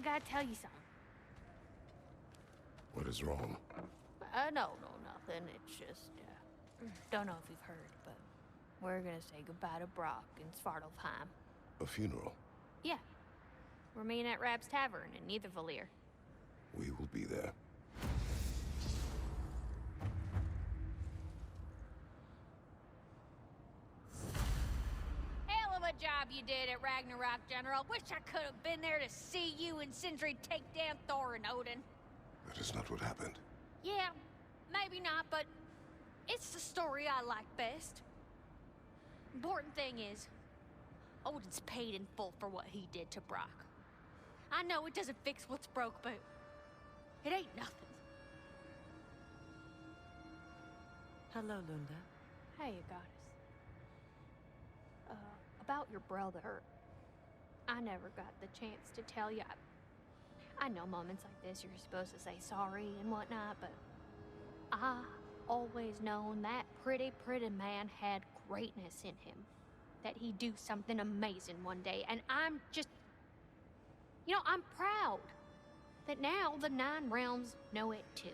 gotta tell you something. What is wrong? No, nothing. It's just, don't know if you've heard, but we're gonna say goodbye to Brock in Svartalfheim. A funeral? Yeah. We're meeting at Rab's Tavern in Nethervalir. We will be there. Hell of a job you did at Ragnarok, General. Wish I could have been there to see you and Sindri take down Thor and Odin. That is not what happened. Yeah, maybe not, but it's the story I like best. Important thing is, Odin's paid in full for what he did to Brock. I know it doesn't fix what's broke, but it ain't nothing. Hello, Lunda. Hey, goddess. About your brother, I never got the chance to tell you. I know moments like this you're supposed to say sorry and whatnot, but I always known that pretty man had greatness in him. That he'd do something amazing one day, and I'm just... You know, I'm proud that now the Nine Realms know it too.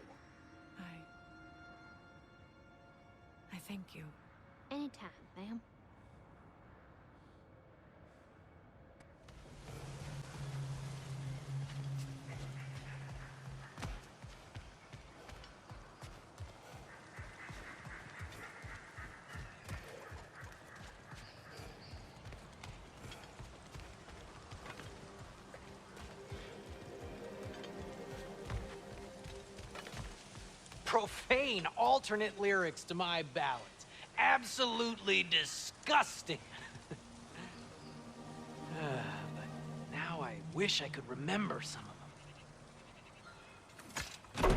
I thank you. Anytime, ma'am. Profane alternate lyrics to my ballads. Absolutely disgusting. But now I wish I could remember some of them.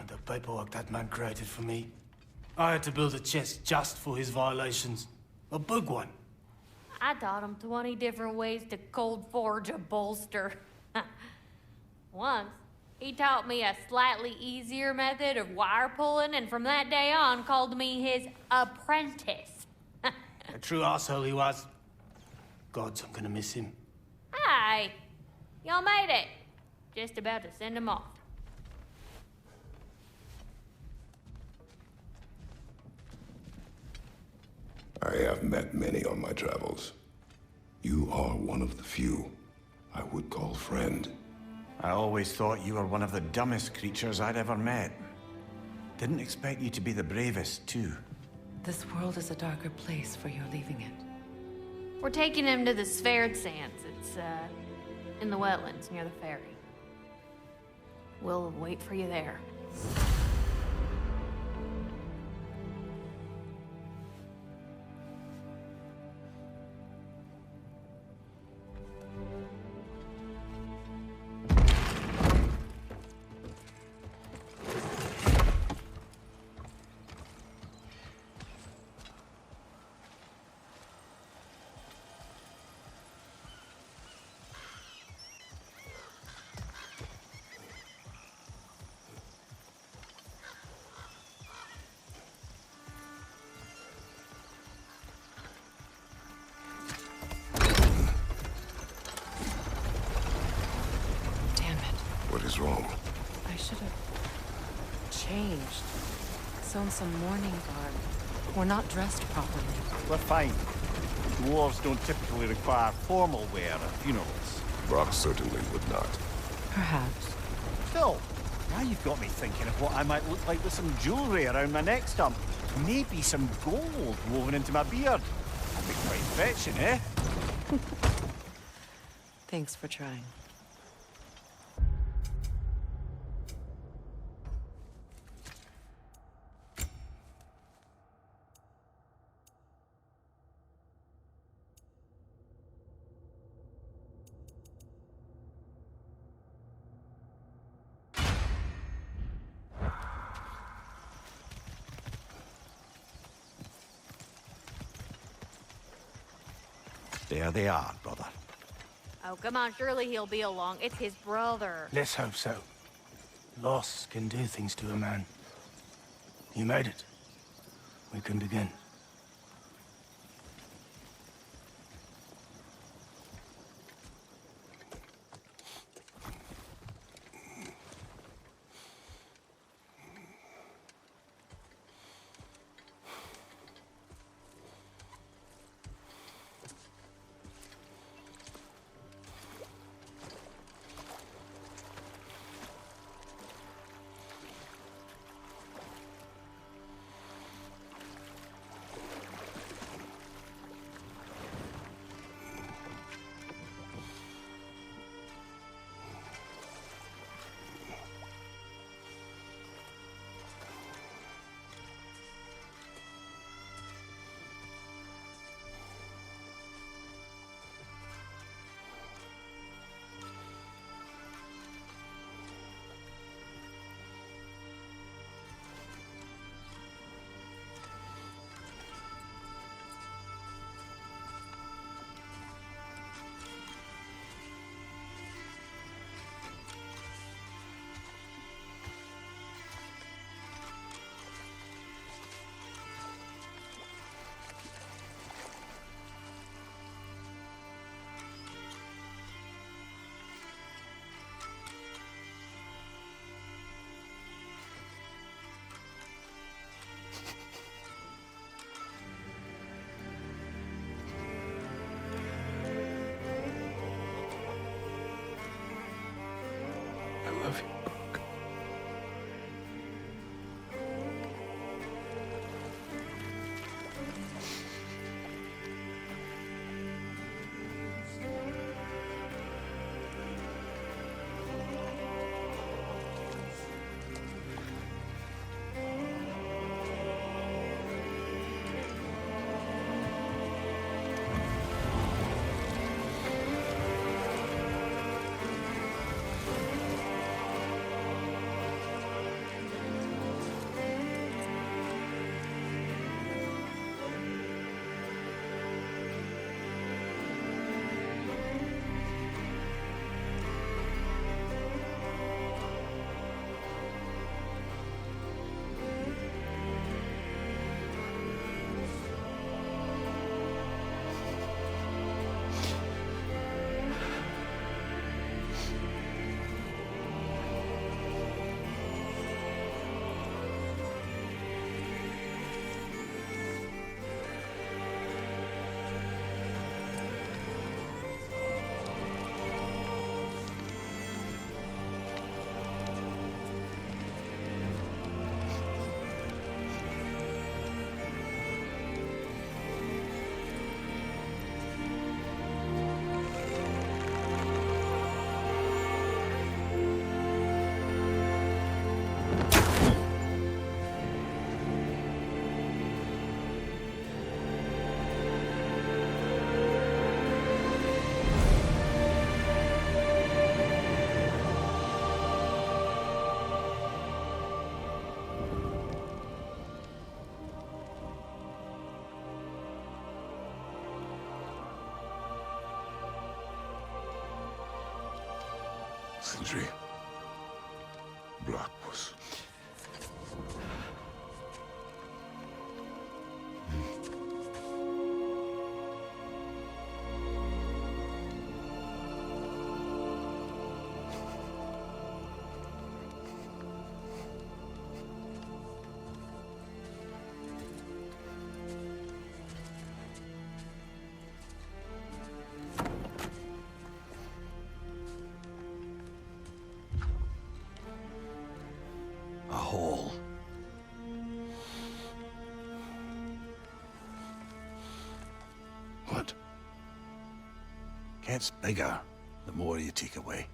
The paperwork that man created for me. I had to build a chest just for his violations. A big one. I taught him 20 different ways to cold forge a bolster. Once, he taught me a slightly easier method of wire pulling, and from that day on called me his apprentice. A true asshole he was. Gods, I'm gonna miss him. Hi! Y'all made it. Just about to send him off. I have met many on my travels. You are one of the few I would call friend. I always thought you were one of the dumbest creatures I'd ever met. Didn't expect you to be the bravest, too. This world is a darker place for your leaving it. We're taking him to the Sverd Sands. It's, in the wetlands near the ferry. We'll wait for you there. What is wrong? I should have changed. Sewn some mourning garb. We're not dressed properly. We're fine. Dwarves don't typically require formal wear at funerals. Brock certainly would not. Perhaps. Still, now you've got me thinking of what I might look like with some jewelry around my neck stump. Maybe some gold woven into my beard. That'd be quite fetching, eh? Thanks for trying. There they are, brother. Oh, come on, surely he'll be along. It's his brother. Let's hope so. Loss can do things to a man. You made it. We can begin. Sindri. Blackpuss. A hole. What? Gets bigger the more you take away.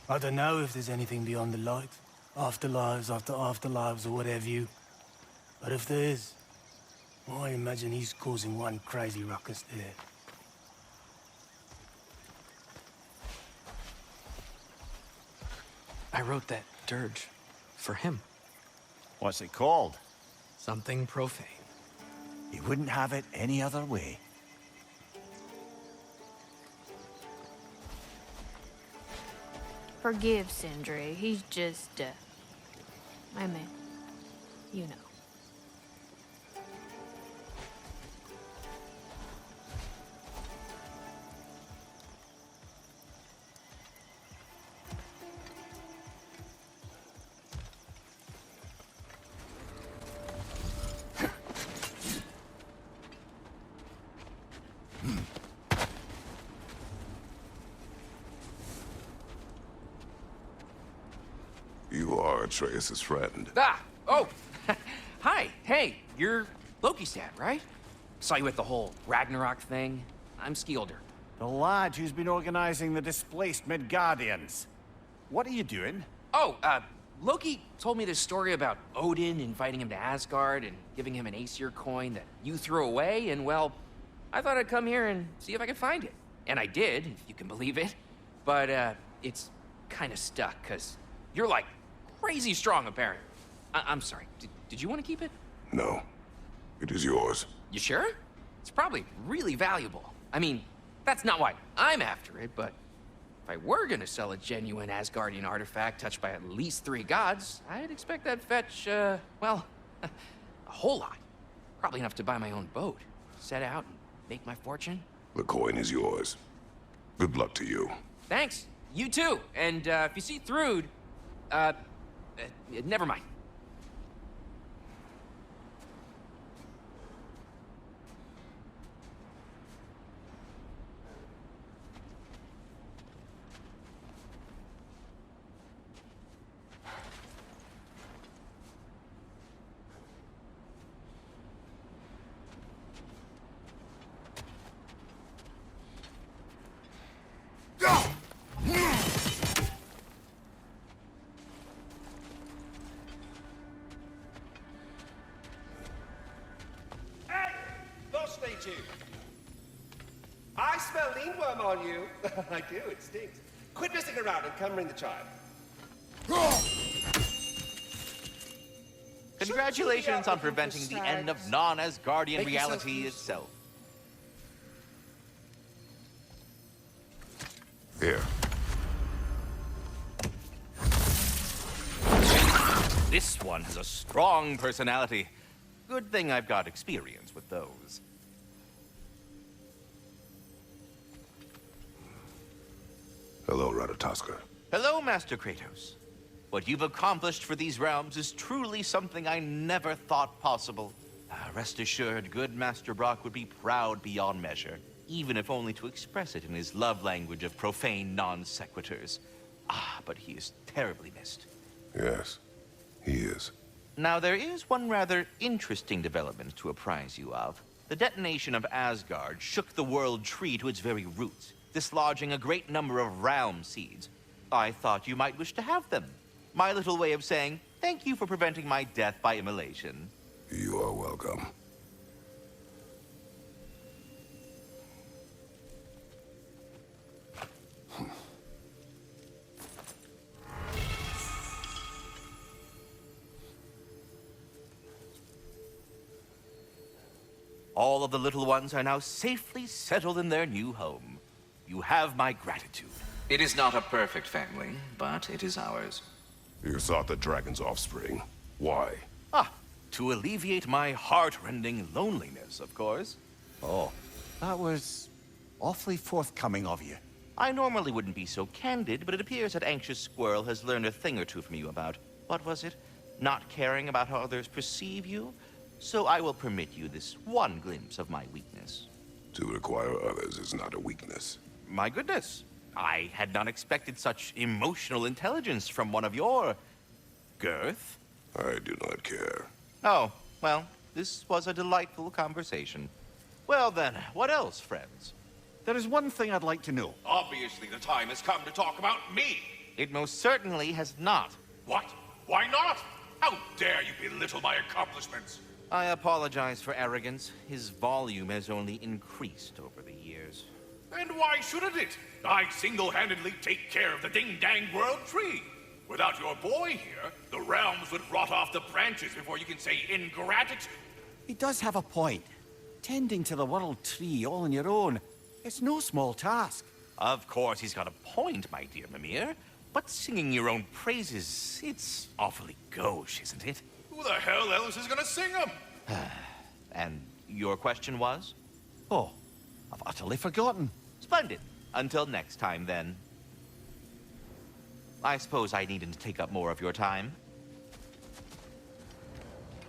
I don't know if there's anything beyond the light. Afterlives after afterlives or whatever you. But if there is, well, I imagine he's causing one crazy ruckus there. I wrote that dirge for him. What's it called? Something profane. He wouldn't have it any other way. Forgive Sindri. He's just, I mean, you know. You are Atreus' friend. Ah! Oh! Hi! Hey, you're Loki's dad, right? Saw you at the whole Ragnarok thing. I'm Skilder. The lad who's been organizing the displaced Midgardians. What are you doing? Oh, Loki told me this story about Odin inviting him to Asgard and giving him an Aesir coin that you threw away, and well, I thought I'd come here and see if I could find it. And I did, if you can believe it. But, it's kind of stuck, because you're, like, crazy strong, apparently. I'm sorry, did you want to keep it? No. It is yours. You sure? It's probably really valuable. I mean, that's not why I'm after it, but if I were gonna sell a genuine Asgardian artifact touched by at least 3 gods, I'd expect that'd fetch, well, a whole lot. Probably enough to buy my own boat, set out and make my fortune. The coin is yours. Good luck to you. Thanks. You too. And, if you see Thrud, never mind. I smell leanworm on you. I do, it stinks. Quit messing around and come ring the chime. Congratulations on preventing the end of non-Asgardian reality itself. Here. This one has a strong personality. Good thing I've got experience with those. Hello, Ratatoskr. Hello, Master Kratos. What you've accomplished for these realms is truly something I never thought possible. Rest assured, good Master Brock would be proud beyond measure, even if only to express it in his love language of profane non-sequiturs. But he is terribly missed. Yes, he is. Now, there is one rather interesting development to apprise you of. The detonation of Asgard shook the world tree to its very roots, dislodging a great number of realm seeds. I thought you might wish to have them. My little way of saying thank you for preventing my death by immolation. You are welcome. All of the little ones are now safely settled in their new home. You have my gratitude. It is not a perfect family, but it is ours. You sought the dragon's offspring. Why? To alleviate my heart-rending loneliness, of course. Oh, that was awfully forthcoming of you. I normally wouldn't be so candid, but it appears that Anxious Squirrel has learned a thing or two from you about, what was it? Not caring about how others perceive you? So I will permit you this one glimpse of my weakness. To require others is not a weakness. My goodness, I had not expected such emotional intelligence from one of your... girth. I do not care. Oh, well, this was a delightful conversation. Well then, what else, friends? There is one thing I'd like to know. Obviously, the time has come to talk about me. It most certainly has not. What? Why not? How dare you belittle my accomplishments? I apologize for arrogance. His volume has only increased over the years. And why shouldn't it? I single-handedly take care of the ding-dang world tree. Without your boy here, the realms would rot off the branches before you can say ingratitude. He does have a point. Tending to the world tree all on your own, it's no small task. Of course he's got a point, my dear Mimir. But singing your own praises, it's awfully gauche, isn't it? Who the hell else is gonna sing them? And your question was? Oh, I've utterly forgotten. Splendid. Until next time, then. I suppose I needn't take up more of your time.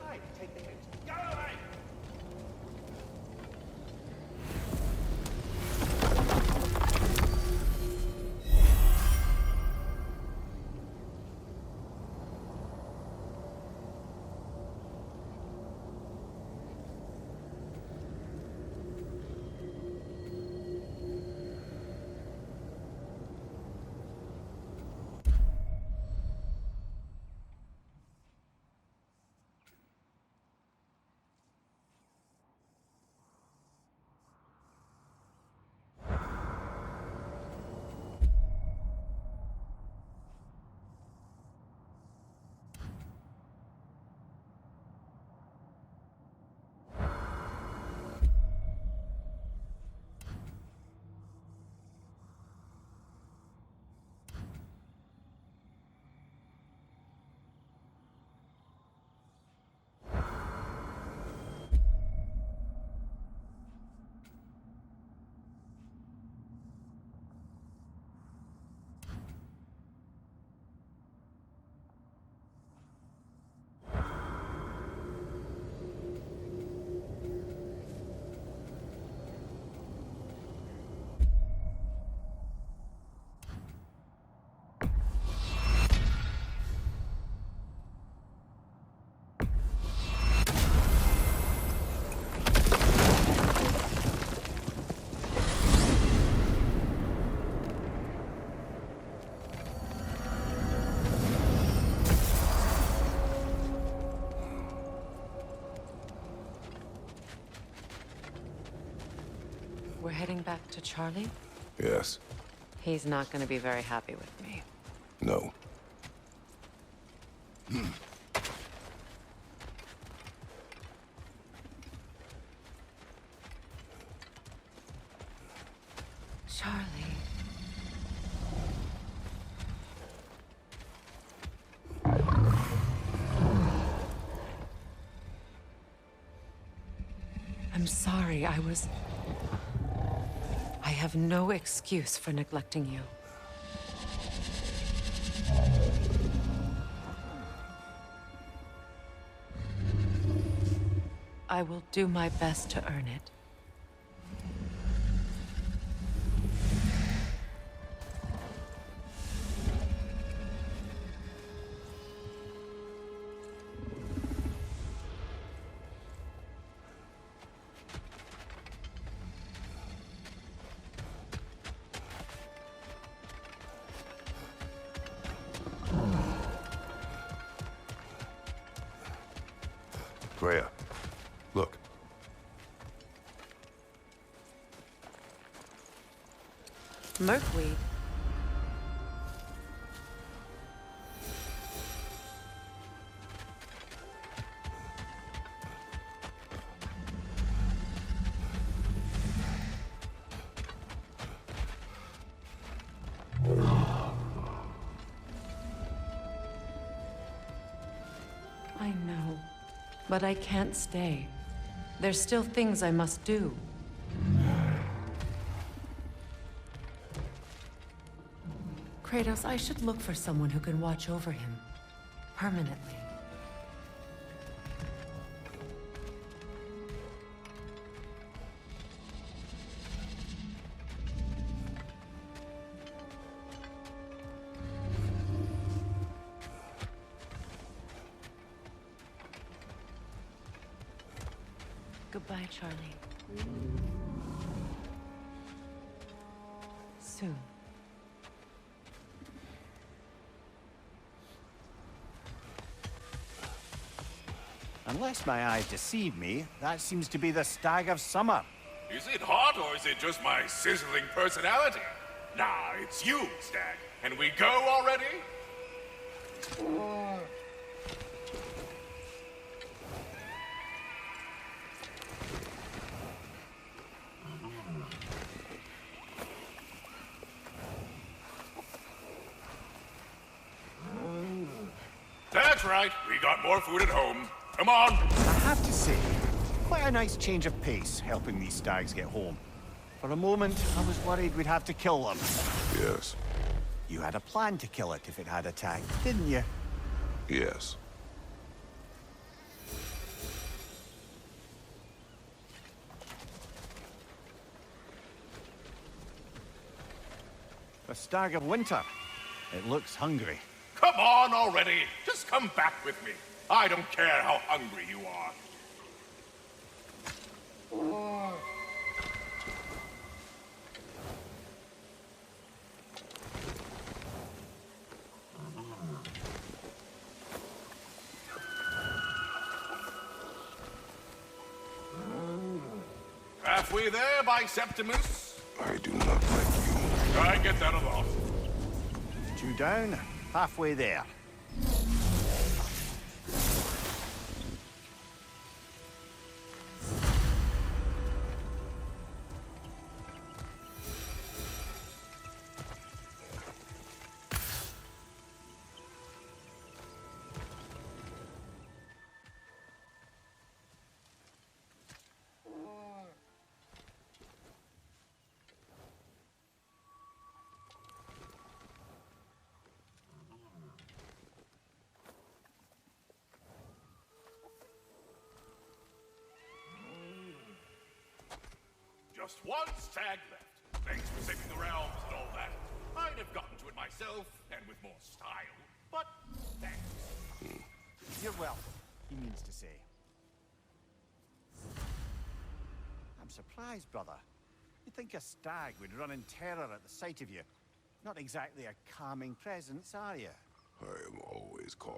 I take the hint. Go away! We're heading back to Charlie? Yes. He's not gonna be very happy with me. No. Charlie. I'm sorry, I have no excuse for neglecting you. I will do my best to earn it. Freya, look. Merkweed. I know, but I can't stay. There's still things I must do. Kratos, I should look for someone who can watch over him. Permanently. Goodbye, Charlie. Soon. Unless my eyes deceive me, that seems to be the Stag of Summer. Is it hot, or is it just my sizzling personality? Nah, it's you, Stag. Can we go already? That's right. We got more food at home. Come on. I have to say, quite a nice change of pace helping these stags get home. For a moment, I was worried we'd have to kill them. Yes. You had a plan to kill it if it had attacked, didn't you? Yes. The Stag of Winter. It looks hungry. Come on already. Just come back with me. I don't care how hungry you are. Halfway there, by Septimus. I do not like you. I get that a lot. 2 down, halfway there. Just one stag left. Thanks for saving the realms and all that. I'd have gotten to it myself, and with more style. But thanks. You're welcome, he means to say. I'm surprised, brother. You'd think a stag would run in terror at the sight of you. Not exactly a calming presence, are you? I am always calm.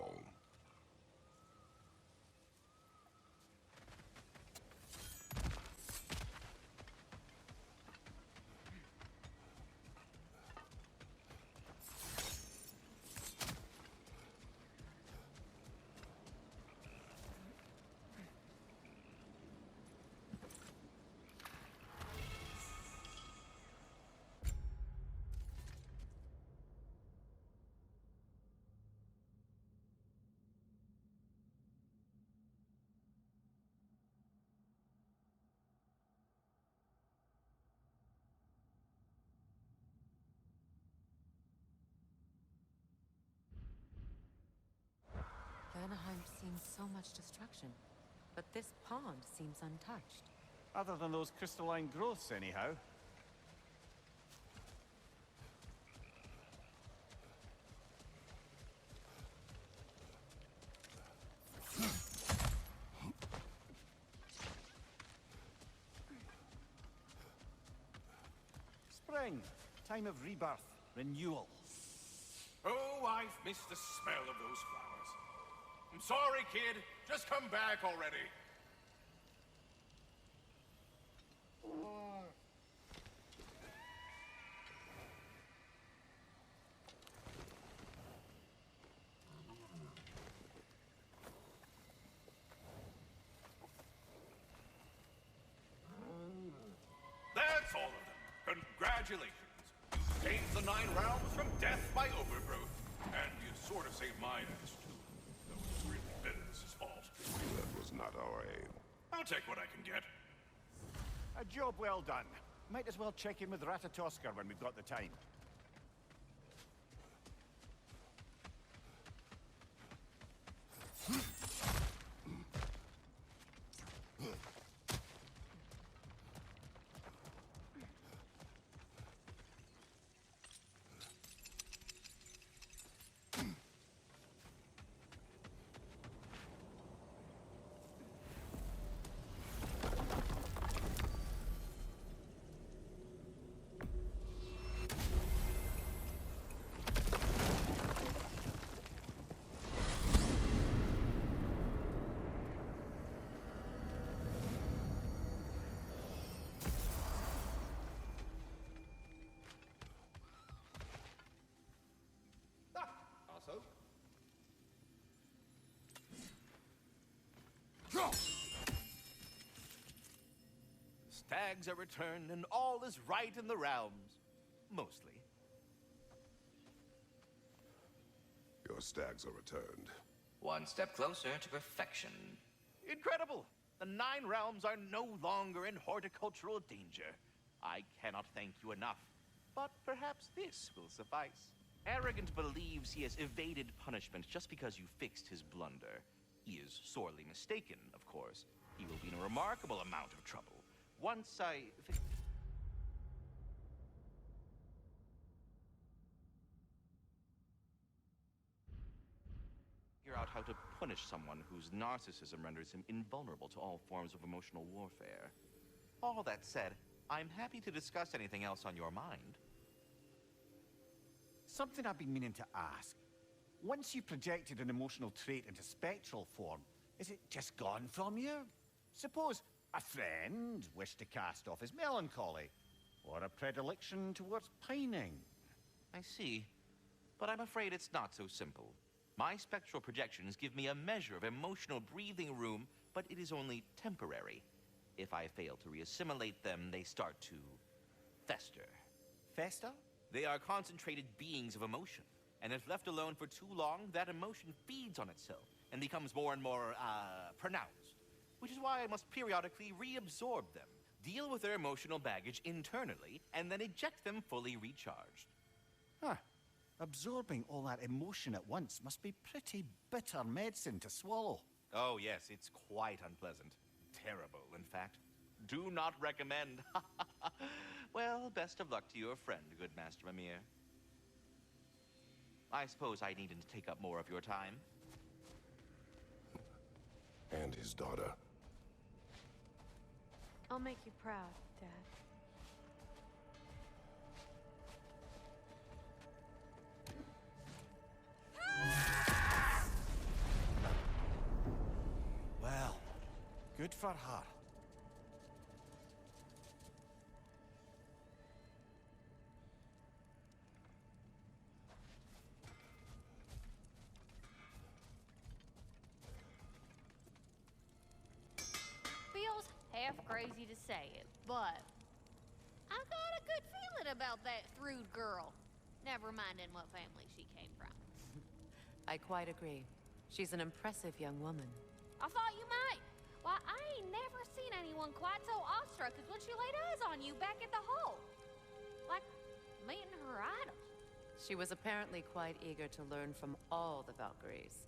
Vanaheim's seen so much destruction, but this pond seems untouched. Other than those crystalline growths, anyhow. Spring, time of rebirth, renewal. Oh, I've missed the smell of those flowers. I'm sorry, kid. Just come back already. That's all of them. Congratulations. You saved the 9 realms from death by overgrowth. And you sort of saved my ass, too. Though it's really business's fault. That was not our aim. I'll take what I can get. A job well done. Might as well check in with Ratatoskr when we've got the time. Stags are returned, and all is right in the realms. Mostly. Your stags are returned. One step closer to perfection. Incredible! The 9 realms are no longer in horticultural danger. I cannot thank you enough, but perhaps this will suffice. Arrogant believes he has evaded punishment just because you fixed his blunder. He is sorely mistaken, of course. He will be in a remarkable amount of trouble. Once I... figure out how to punish someone whose narcissism renders him invulnerable to all forms of emotional warfare. All that said, I'm happy to discuss anything else on your mind. Something I've been meaning to ask. Once you've projected an emotional trait into spectral form, is it just gone from you? Suppose a friend wished to cast off his melancholy, or a predilection towards pining. I see, but I'm afraid it's not so simple. My spectral projections give me a measure of emotional breathing room, but it is only temporary. If I fail to reassimilate them, they start to fester. Fester? They are concentrated beings of emotion, and if left alone for too long, that emotion feeds on itself and becomes more and more, pronounced. Which is why I must periodically reabsorb them, deal with their emotional baggage internally, and then eject them fully recharged. Huh. Absorbing all that emotion at once must be pretty bitter medicine to swallow. Oh, yes, it's quite unpleasant. Terrible, in fact. Do not recommend. Well, best of luck to your friend, good Master Mimir. I suppose I needn't take up more of your time. And his daughter. I'll make you proud, Dad. Well, good for her. Feels half crazy to say it, but I got a good feeling about that Thrud girl. Never minding what family she came from. I quite agree. She's an impressive young woman. I thought you might. Why, I ain't never seen anyone quite so awestruck as when she laid eyes on you back at the hole. Like meeting her idol. She was apparently quite eager to learn from all the Valkyries.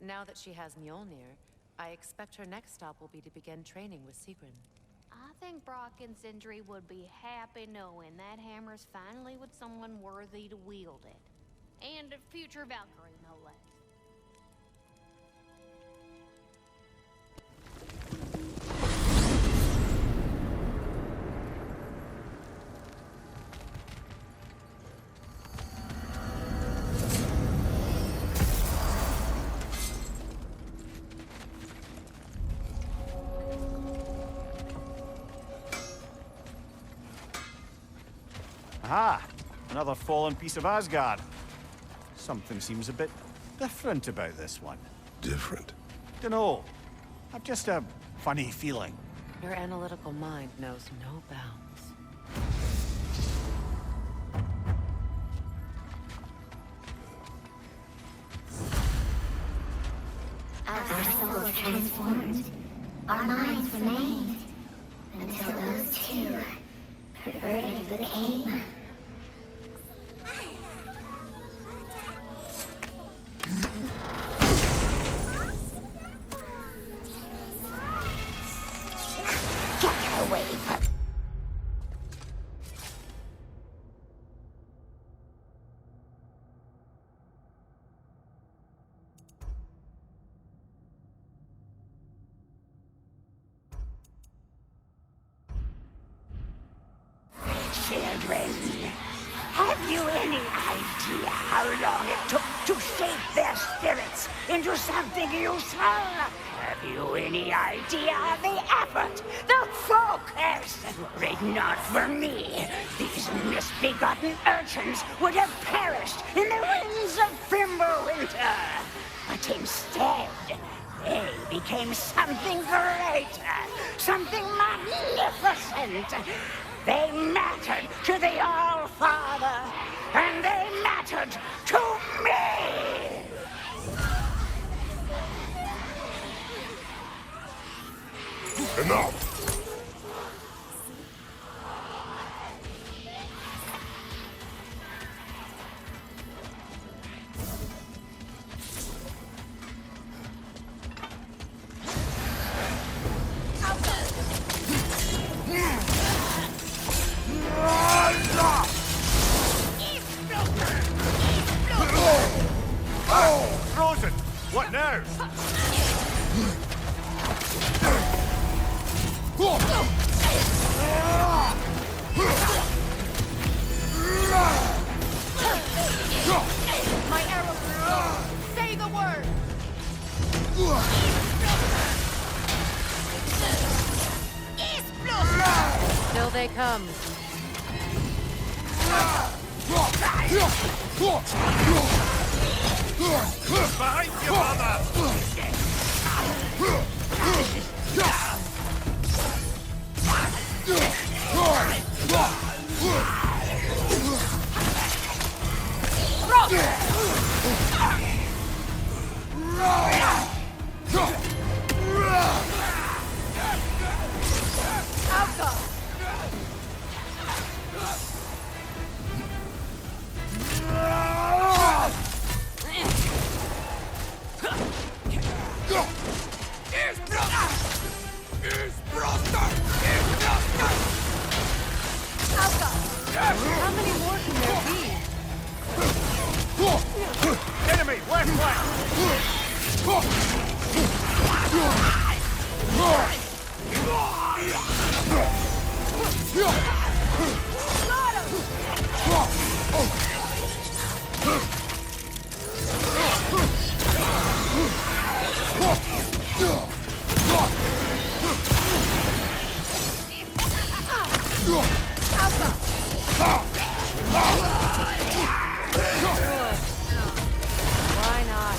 Now that she has Mjolnir, I expect her next stop will be to begin training with Sigrun. I think Brock and Sindri would be happy knowing that hammer's finally with someone worthy to wield it. And a future Valkyrie, no less. Aha! Another fallen piece of Asgard. Something seems a bit different about this one. Different? Dunno. I've just a funny feeling. Your analytical mind knows no bounds. Our souls transformed. Our minds remained. Until those two perverted became. Get away from... Children, have you any idea how long it took to shape their spirits into something useful? Have you any idea of the effort, the focus? Were it not for me, these misbegotten urchins would have perished in the winds of Fimbulwinter. But instead, they became something greater, something magnificent. They mattered to the All-Father, and they mattered to me! Enough! Frozen! What now? My arrow! Say the word! Still they come. Behind you, mother! How many more can there be? Enemy, left flank! Why not?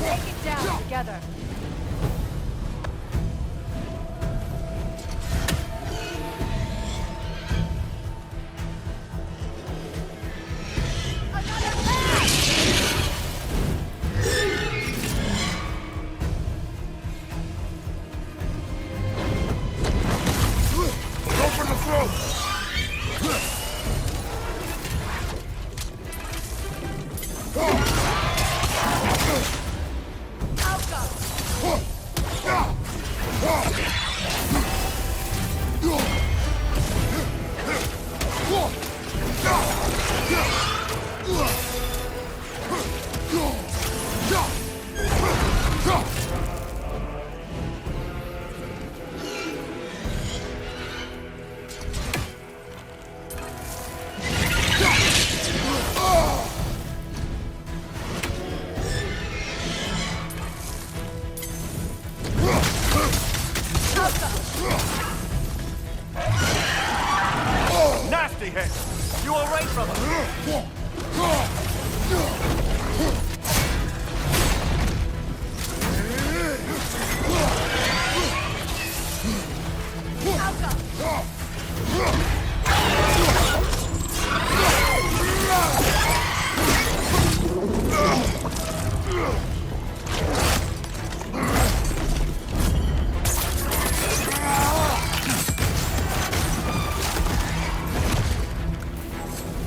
Take it down together. Nasty hit! You all right, brother?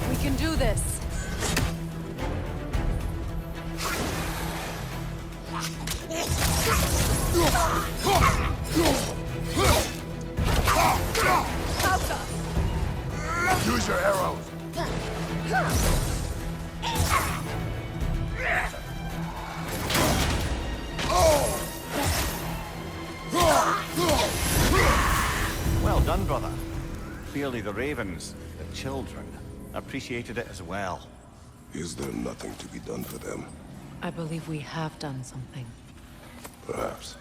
We can do this. Use your arrows. Well done, brother. Clearly the ravens, the children, appreciated it as well. Is there nothing to be done for them? I believe we have done something. Perhaps.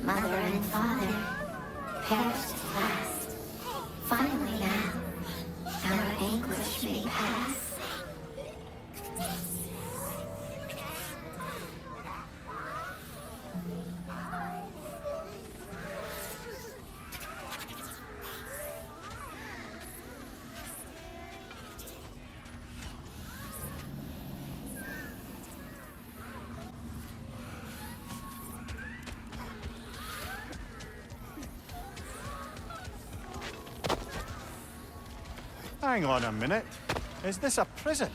Mother and father perished at last. Finally now, our anguish may pass. Hang on a minute. Is this a prison?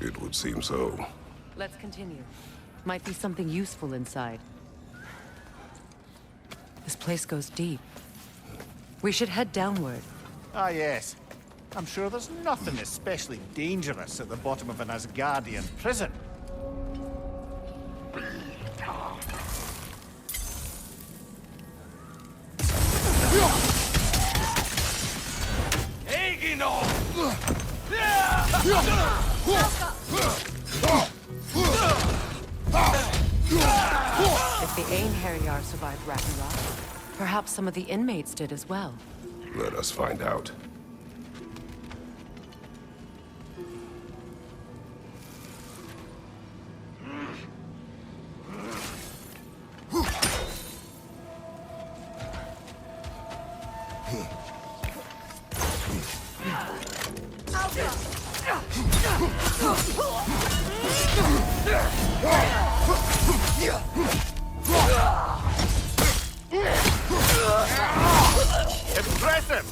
It would seem so. Let's continue. Might be something useful inside. This place goes deep. We should head downward. Ah, yes. I'm sure there's nothing especially dangerous at the bottom of an Asgardian prison. If the Einherjar survived Ragnarok, perhaps some of the inmates did as well. Let us find out. Impressive!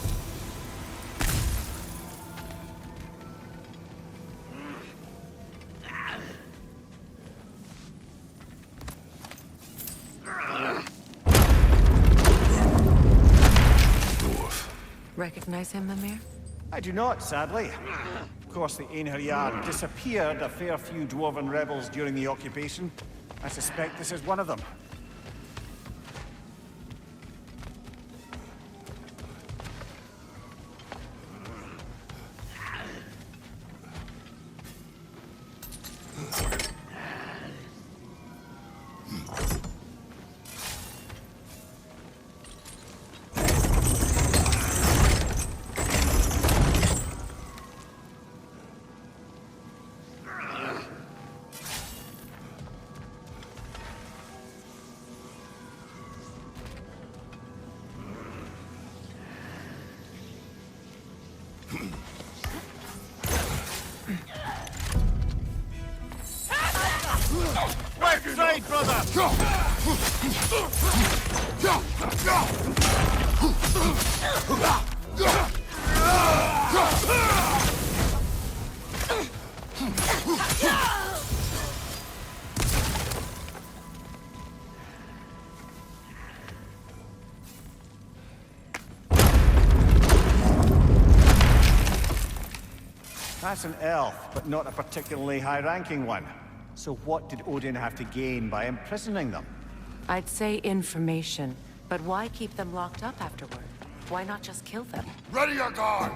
Dwarf. Recognize him, Mimir? I do not, sadly. Of course, the Einherjar disappeared a fair few dwarven rebels during the occupation. I suspect this is one of them. Left side, brother! That's an elf, but not a particularly high-ranking one. So what did Odin have to gain by imprisoning them? I'd say information, but why keep them locked up afterward? Why not just kill them? Ready your guard!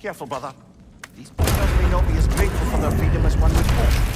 Careful, brother. These buggers may not be as grateful for their freedom as one would hope.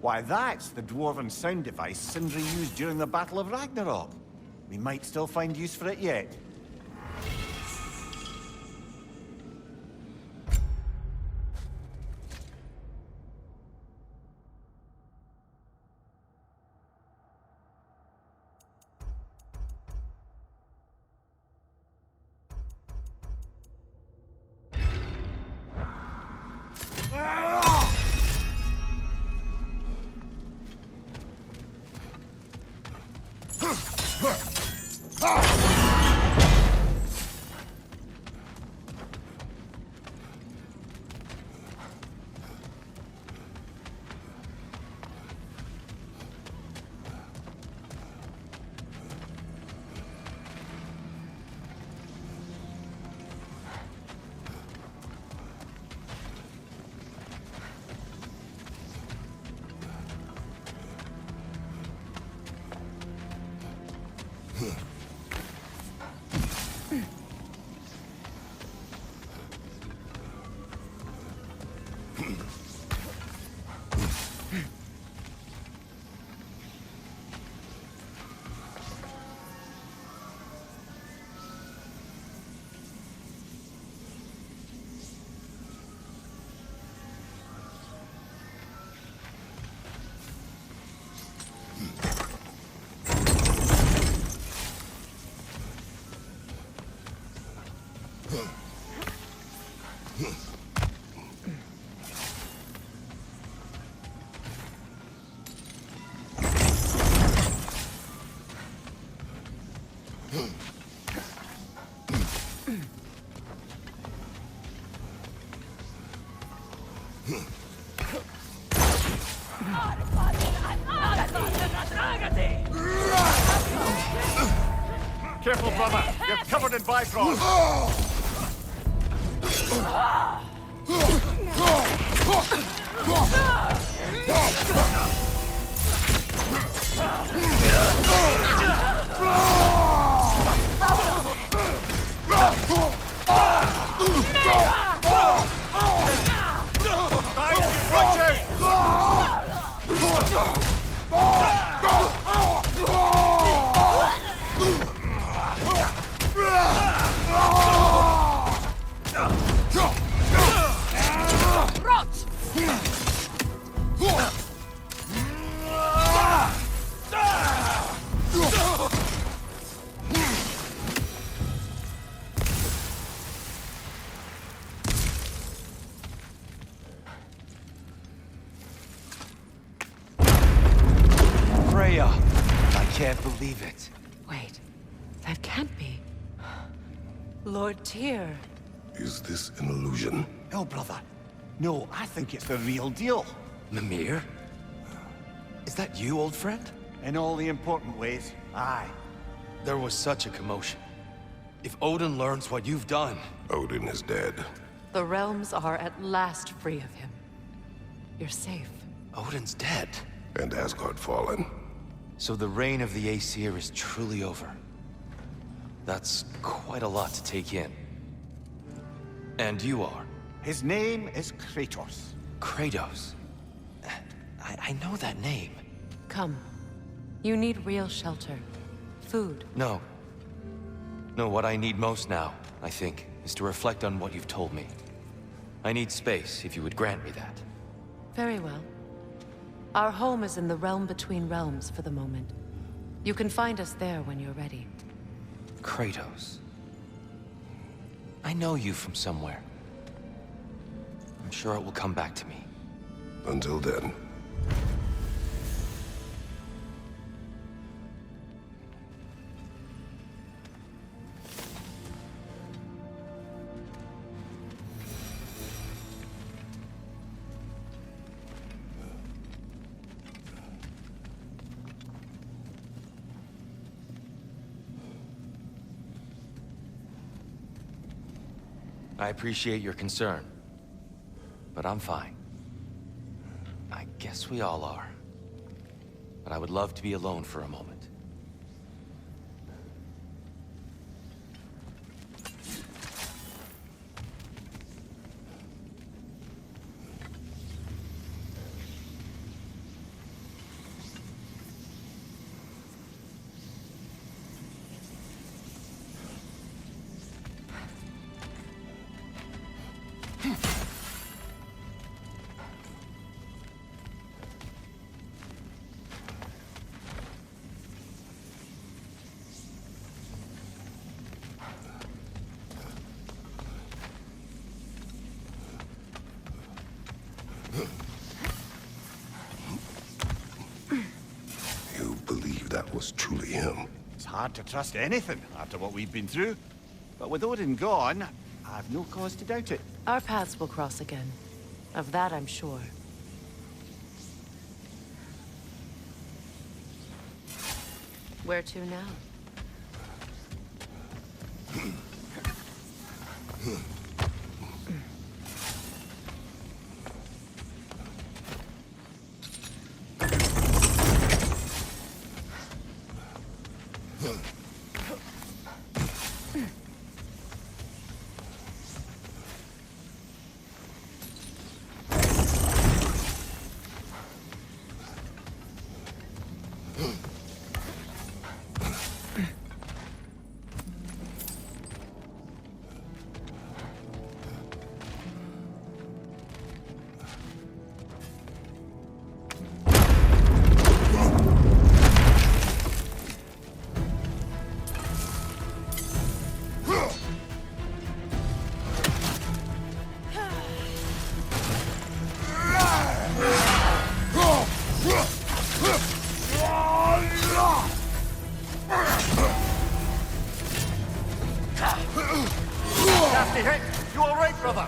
Why, that's the dwarven sound device Sindri used during the Battle of Ragnarok. We might still find use for it yet. Careful, brother. You're covered in Bifrost. Freya! I can't believe it. Wait, that can't be. Lord Tyr. Is this an illusion? No, brother. No, I think it's the real deal. Mimir? Is that you, old friend? In all the important ways, aye. There was such a commotion. If Odin learns what you've done... Odin is dead. The realms are at last free of him. You're safe. Odin's dead. And Asgard fallen. So the reign of the Aesir is truly over. That's quite a lot to take in. And you are? His name is Kratos. Kratos? I know that name. Come. You need real shelter. Food. No. No, what I need most now, I think, is to reflect on what you've told me. I need space, if you would grant me that. Very well. Our home is in the realm between realms for the moment. You can find us there when you're ready. Kratos. I know you from somewhere. I'm sure it will come back to me. Until then. I appreciate your concern, but I'm fine. I guess we all are. But I would love to be alone for a moment. You believe that was truly him? It's hard to trust anything after what we've been through. But with Odin gone, I've no cause to doubt it. Our paths will cross again. Of that I'm sure. Where to now? Nasty hit! You alright, brother?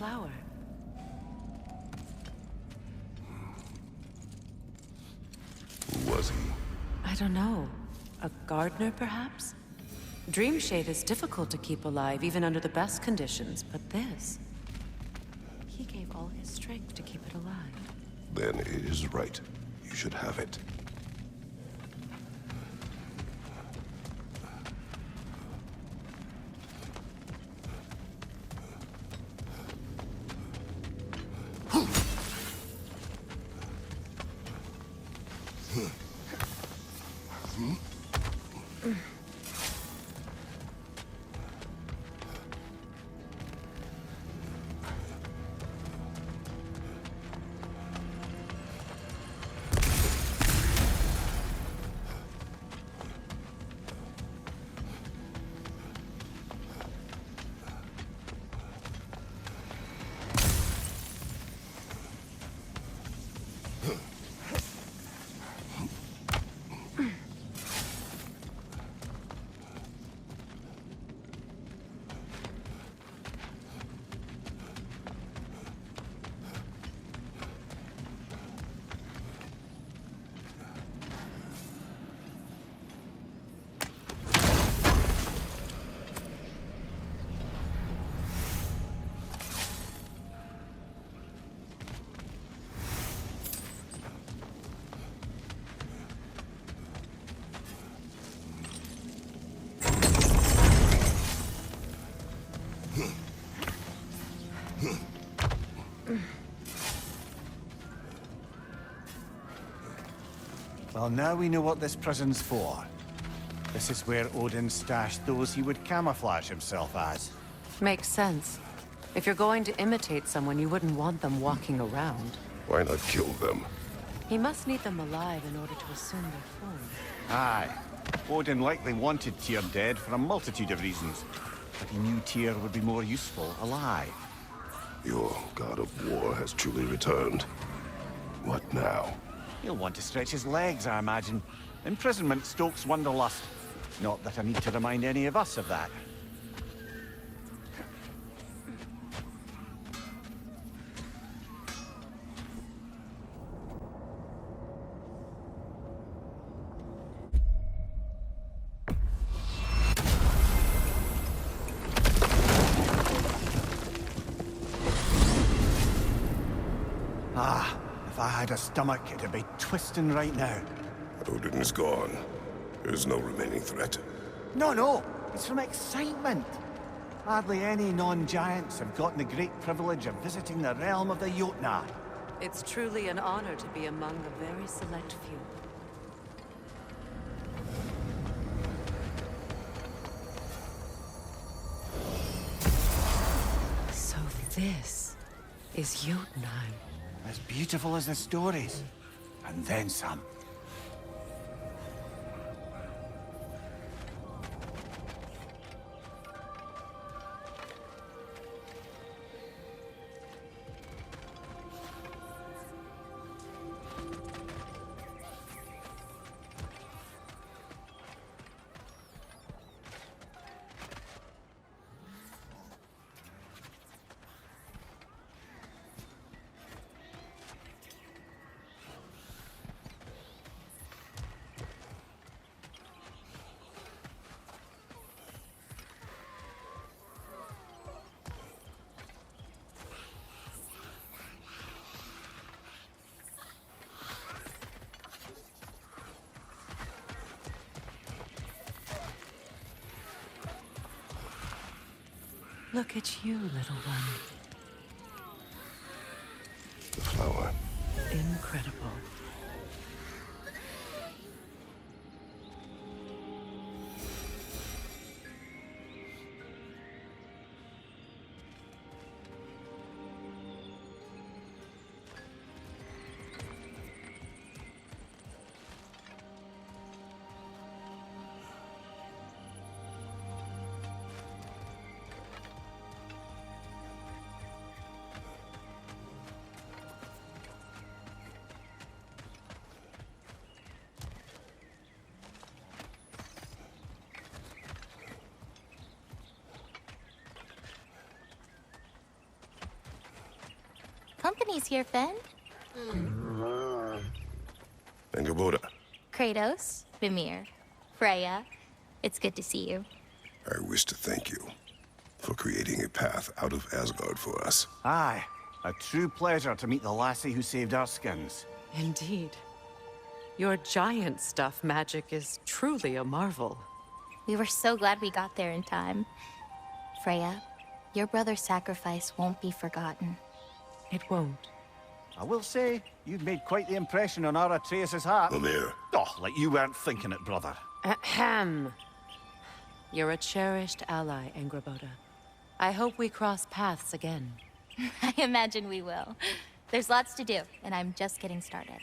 Flower. Who was he? I don't know. A gardener, perhaps? Dreamshade is difficult to keep alive, even under the best conditions, but this... He gave all his strength to keep it alive. Then it is right. You should have it. Well, now we know what this prison's for. This is where Odin stashed those he would camouflage himself as. Makes sense. If you're going to imitate someone, you wouldn't want them walking around. Why not kill them? He must need them alive in order to assume their form. Aye. Odin likely wanted Tyr dead for a multitude of reasons. But he knew Tyr would be more useful alive. Your god of war has truly returned. What now? He'll want to stretch his legs, I imagine. Imprisonment stokes wanderlust. Not that I need to remind any of us of that. Ah, if I had a stomach, it'd be twisting right now. Odin is gone. There's no remaining threat. No, it's from excitement. Hardly any non-giants have gotten the great privilege of visiting the realm of the Jotnar. It's truly an honor to be among a very select few. So this is Jotunheim. As beautiful as the stories. And then some. Look at you, little one. The flower. Incredible. Company's here, Fen. Angerboda, Kratos, Mimir, Freya. It's good to see you. I wish to thank you for creating a path out of Asgard for us. Aye, a true pleasure to meet the lassie who saved our skins. Indeed. Your giant stuff magic is truly a marvel. We were so glad we got there in time. Freya, your brother's sacrifice won't be forgotten. It won't. I will say, you've made quite the impression on our Atreus' heart. Mimir. Oh, like you weren't thinking it, brother. Ahem. You're a cherished ally, Angerboda. I hope we cross paths again. I imagine we will. There's lots to do, and I'm just getting started.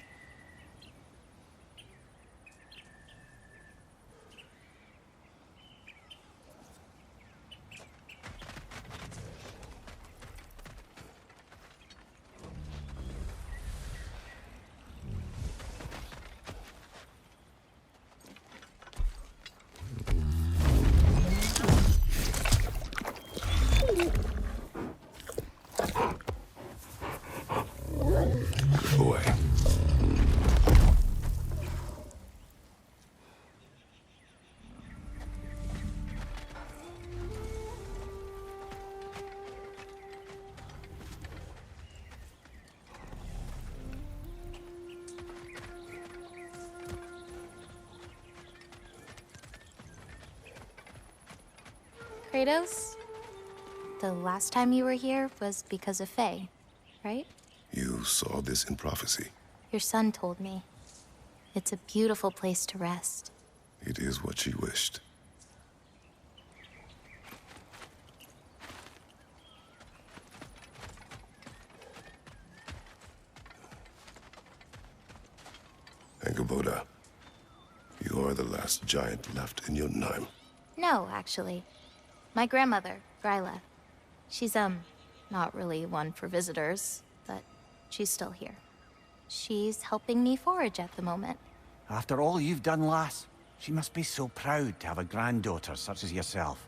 Boy. Kratos, the last time you were here was because of Faye, right? You saw this in prophecy. Your son told me. It's a beautiful place to rest. It is what she wished. Angerboda, you are the last giant left in Jotunheim. No, actually. My grandmother, Gryla. She's, not really one for visitors, but she's still here. She's helping me forage at the moment. After all you've done, lass, she must be so proud to have a granddaughter such as yourself.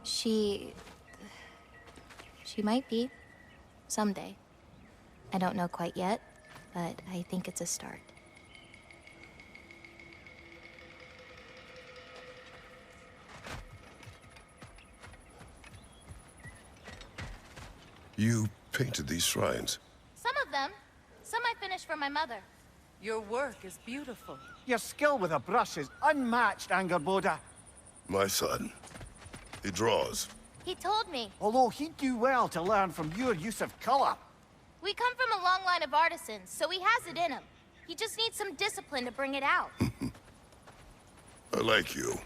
She might be. Someday. I don't know quite yet, but I think it's a start. You painted these shrines. Some of them. Some I finished for my mother. Your work is beautiful. Your skill with a brush is unmatched, Angerboda. My son. He draws. He told me. Although he'd do well to learn from your use of color. We come from a long line of artisans, so he has it in him. He just needs some discipline to bring it out. I like you.